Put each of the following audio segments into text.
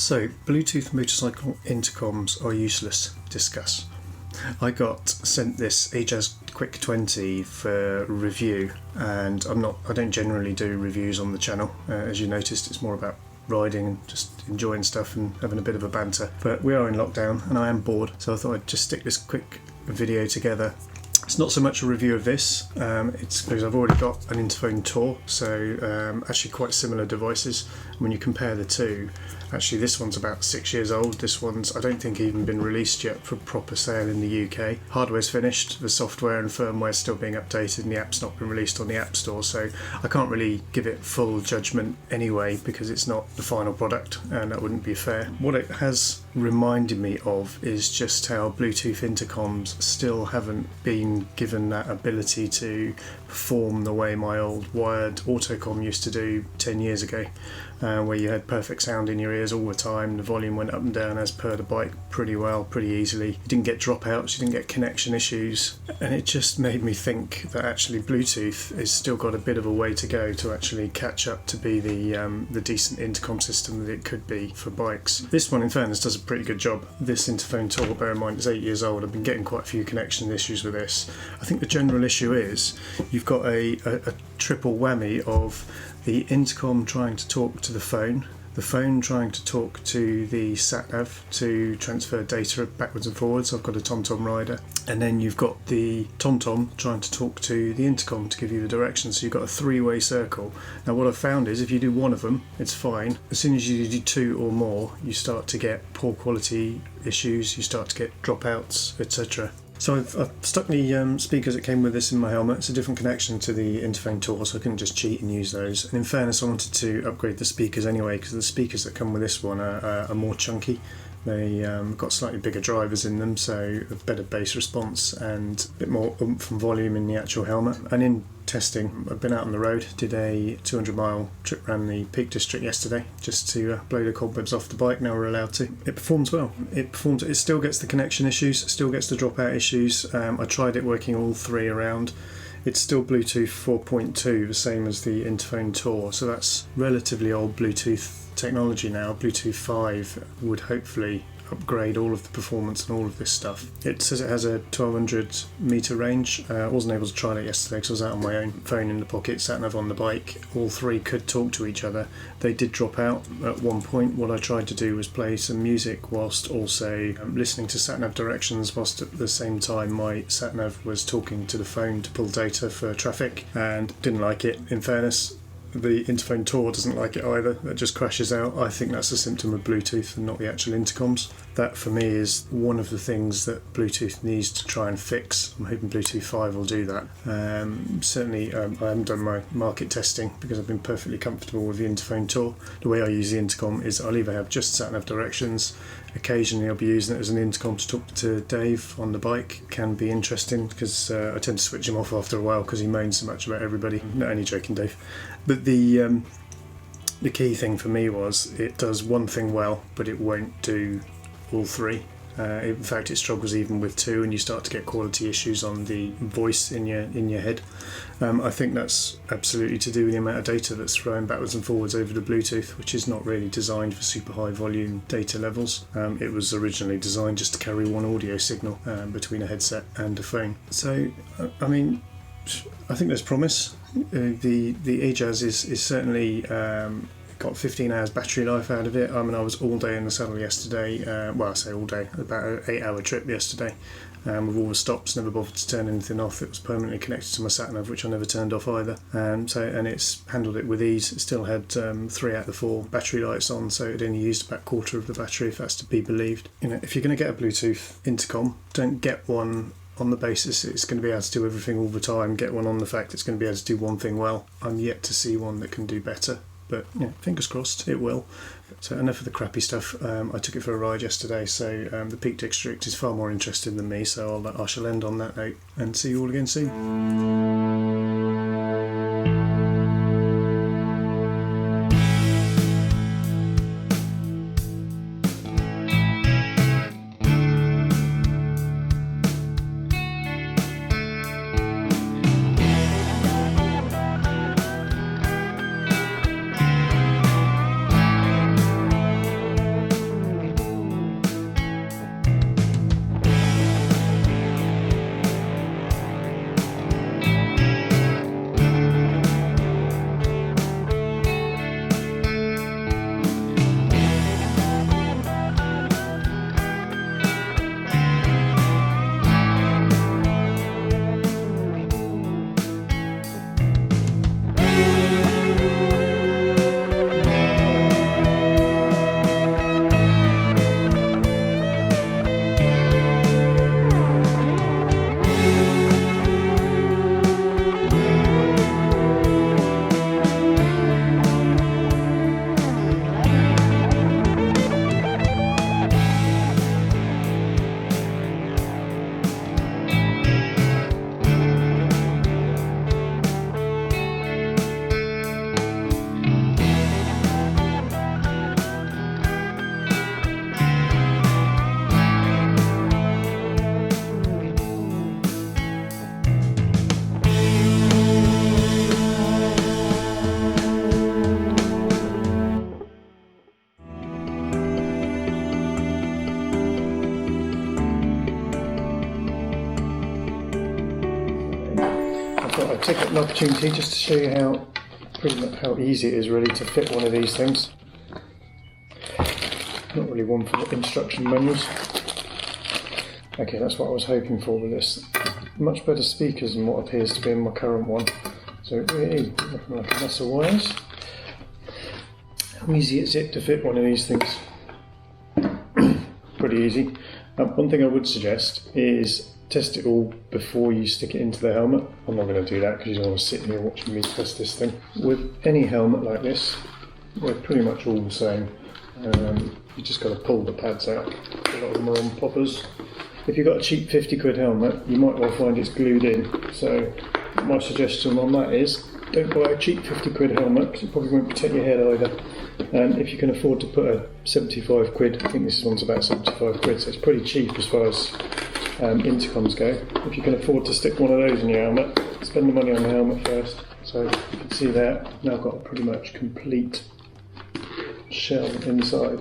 So, Bluetooth motorcycle intercoms are useless. Discuss. I got sent this EJEAS Quick 20 for review, and I don't generally do reviews on the channel. As you noticed, it's more about riding and just enjoying stuff and having a bit of a banter. But we are in lockdown and I am bored, so I thought I'd just stick this quick video together. It's not so much a review of this, it's because I've already got an Interphone Tour, so actually quite similar devices. When you compare the two, actually this one's about 6 years old, this one's I don't think even been released yet for proper sale in the UK. Hardware's finished, the software and firmware's still being updated, and the app's not been released on the App Store, so I can't really give it full judgment anyway because it's not the final product and that wouldn't be fair. What it has reminded me of is just how Bluetooth intercoms still haven't been given that ability to perform the way my old wired autocom used to do 10 years ago, where you had perfect sound in your ears all the time, the volume went up and down as per the bike pretty well, pretty easily. You didn't get dropouts, you didn't get connection issues, and it just made me think that actually Bluetooth has still got a bit of a way to go to actually catch up to be the decent intercom system that it could be for bikes. This one in fairness does a pretty good job. This Interphone Tour, bear in mind it's 8 years old, I've been getting quite a few connection issues with this. I think the general issue is you've got a triple whammy of the intercom trying to talk to the phone trying to talk to the sat-nav to transfer data backwards and forwards. I've got a TomTom rider, and then you've got the TomTom trying to talk to the intercom to give you the directions, so you've got a three-way circle. Now what I've found is if you do one of them, it's fine. As soon as you do two or more, you start to get poor quality issues, you start to get dropouts, etc. So I've stuck the speakers that came with this in my helmet. It's a different connection to the Interphone Tour, so I couldn't just cheat and use those. And in fairness, I wanted to upgrade the speakers anyway, because the speakers that come with this one are more chunky. They got slightly bigger drivers in them, so a better bass response and a bit more oomph and volume in the actual helmet. And in testing, I've been out on the road, did a 200-mile trip around the Peak District yesterday just to blow the cobwebs off the bike. Now we're allowed to. It performs well. It still gets the connection issues, still gets the dropout issues. I tried it working all three around. It's still Bluetooth 4.2, the same as the Interphone Tour, so that's relatively old Bluetooth technology now. Bluetooth 5 would hopefully upgrade all of the performance and all of this stuff. It says it has a 1200 meter range. I wasn't able to try it yesterday because I was out on my own, phone in the pocket, sat-nav on the bike. All three could talk to each other. They did drop out at one point. What I tried to do was play some music whilst also listening to sat-nav directions, whilst at the same time my sat-nav was talking to the phone to pull data for traffic, and didn't like it, in fairness. The Interphone Tour doesn't like it either, that just crashes out. I think that's a symptom of Bluetooth and not the actual intercoms. That for me is one of the things that Bluetooth needs to try and fix. I'm hoping Bluetooth 5 will do that. Certainly I haven't done my market testing because I've been perfectly comfortable with the Interphone Tour. The way I use the intercom is I'll either have just sat-nav directions, occasionally I'll be using it as an intercom to talk to Dave on the bike. It can be interesting because I tend to switch him off after a while because he moans so much about everybody. Not only joking, Dave. But the key thing for me was it does one thing well, but it won't do all three. In fact, it struggles even with two, and you start to get quality issues on the voice in your head. I think that's absolutely to do with the amount of data that's thrown backwards and forwards over the Bluetooth, which is not really designed for super high volume data levels. It was originally designed just to carry one audio signal between a headset and a phone. So, I mean, I think there's promise. The EJEAS is certainly got 15 hours battery life out of it. I mean, I was all day in the saddle yesterday. Well, I say all day, about an 8-hour trip yesterday. With all the stops, never bothered to turn anything off. It was permanently connected to my sat-nav, which I never turned off either. And it's handled it with ease. It still had 3 out of the 4 battery lights on, so it only used about a quarter of the battery, if that's to be believed. You know, if you're going to get a Bluetooth intercom, don't get one on the basis it's going to be able to do everything all the time. Get one on the fact it's going to be able to do one thing well. I'm yet to see one that can do better, but yeah, fingers crossed it will. So enough of the crappy stuff. I took it for a ride yesterday, so the Peak District is far more interesting than me, so I shall end on that note and see you all again soon. an opportunity just to show you how pretty much how easy it is really to fit one of these things. Not really one for the instruction manuals. Okay, that's what I was hoping for with this. Much better speakers than what appears to be in my current one. So it really is looking like a mess of wires. How easy is it to fit one of these things? Pretty easy. One thing I would suggest is test it all before you stick it into the helmet. I'm not going to do that because you don't want to sit here watching me test this thing. With any helmet like this, they're pretty much all the same. You just got to pull the pads out. A lot of them are on poppers. If you've got a cheap 50 quid helmet, you might well find it's glued in. So my suggestion on that is don't buy a cheap 50 quid helmet because it probably won't protect your head either. And if you can afford to put a 75 quid, I think this one's about 75 quid, so it's pretty cheap as far as intercoms go. If you can afford to stick one of those in your helmet, spend the money on the helmet first. So you can see there, I've now got a pretty much complete shell inside.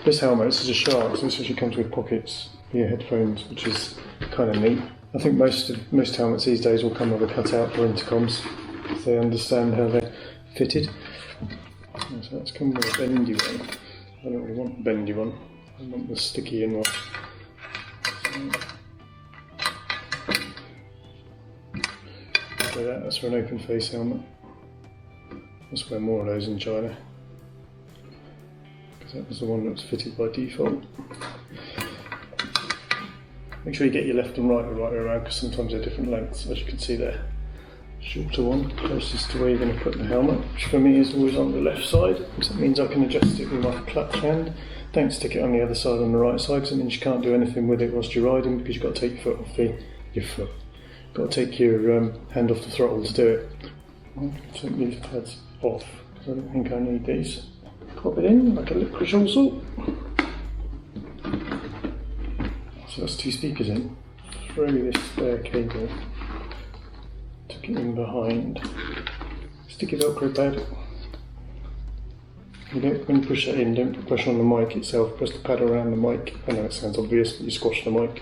This helmet, this is a Shark, so this actually comes with pockets for your headphones, which is kind of neat. I think most helmets these days will come with a cutout for intercoms, if they understand how they're fitted. So that's come with a bendy one. I don't really want the bendy one, I want the sticky in one. So that's for an open face helmet. Let's wear more of those in China, because that was the one that was fitted by default. Make sure you get your left and right the right way around, because sometimes they're different lengths, as you can see there. Shorter one, closest to where you're going to put the helmet, which for me is always on the left side, which that means I can adjust it with my clutch hand. Don't stick it on the other side on the right side, because it means you can't do anything with it whilst you're riding, because you've got to take your foot off You've got to take your hand off the throttle to do it. I'll take these pads off, because I don't think I need these. Pop it in like a licorice also. So that's two speakers in. Throw this spare cable. Tuck it in behind. Stick your Velcro pad. When you push that in, don't put pressure on the mic itself. Press the pad around the mic. I know it sounds obvious, but you squash the mic.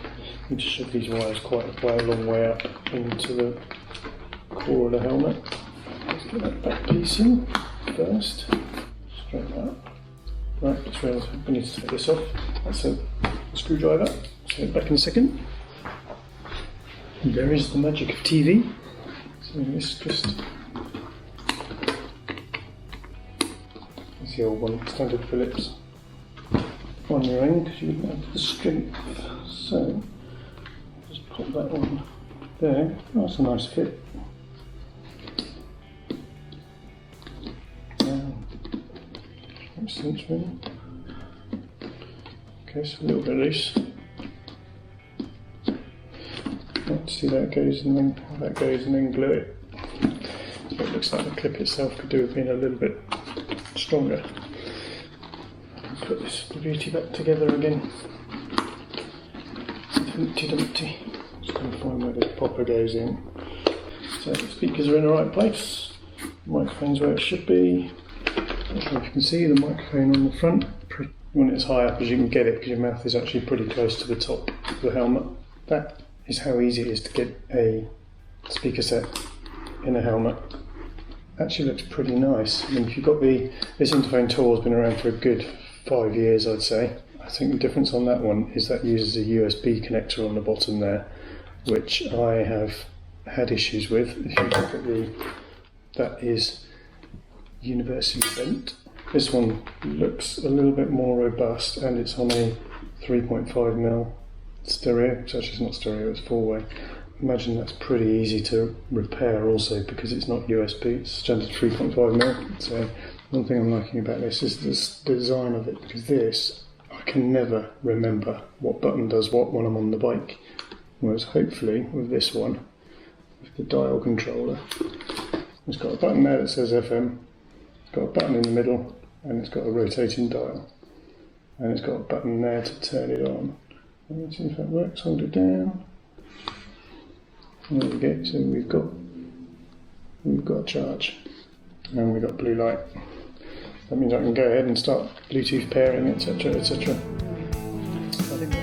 You just shove these wires quite a long way up into the core of the helmet. Let's get that back piece in first. Straighten that up. Right, just realised I need to take this off. That's a screwdriver. So back in a second. And there is the magic of TV. So this is just the old one, standard Phillips on your end, because you wouldn't have the strength. So just pop that on there. Oh, that's a nice fit. Makes sense really. Okay, so a little bit loose. Right, see that goes and then glue it. So it looks like the clip itself could do with being a little bit stronger. Put this beauty back together again. Humpty Dumpty. Just going to find where the popper goes in. So the speakers are in the right place. The microphone's where it should be. Not sure if you can see the microphone on the front. When it's high up as you can get it, because your mouth is actually pretty close to the top of the helmet. That is how easy it is to get a speaker set in a helmet. Actually looks pretty nice. I mean, if you've got this Interphone tool has been around for a good 5 years, I'd say. I think the difference on that one is that uses a USB connector on the bottom there, which I have had issues with. If you look at that is universally bent. This one looks a little bit more robust, and it's on a 3.5mm stereo. It's actually not stereo, it's four-way. Imagine that's pretty easy to repair also, because it's not USB, it's standard 3.5mm. So one thing I'm liking about this is the design of it, because this, I can never remember what button does what when I'm on the bike. Whereas hopefully with this one, with the dial controller, it's got a button there that says FM, it's got a button in the middle, and it's got a rotating dial. And it's got a button there to turn it on. Let's see if that works, hold it down. There we go, so we've got a charge, and we've got blue light. That means I can go ahead and start Bluetooth pairing, etc, etc. I think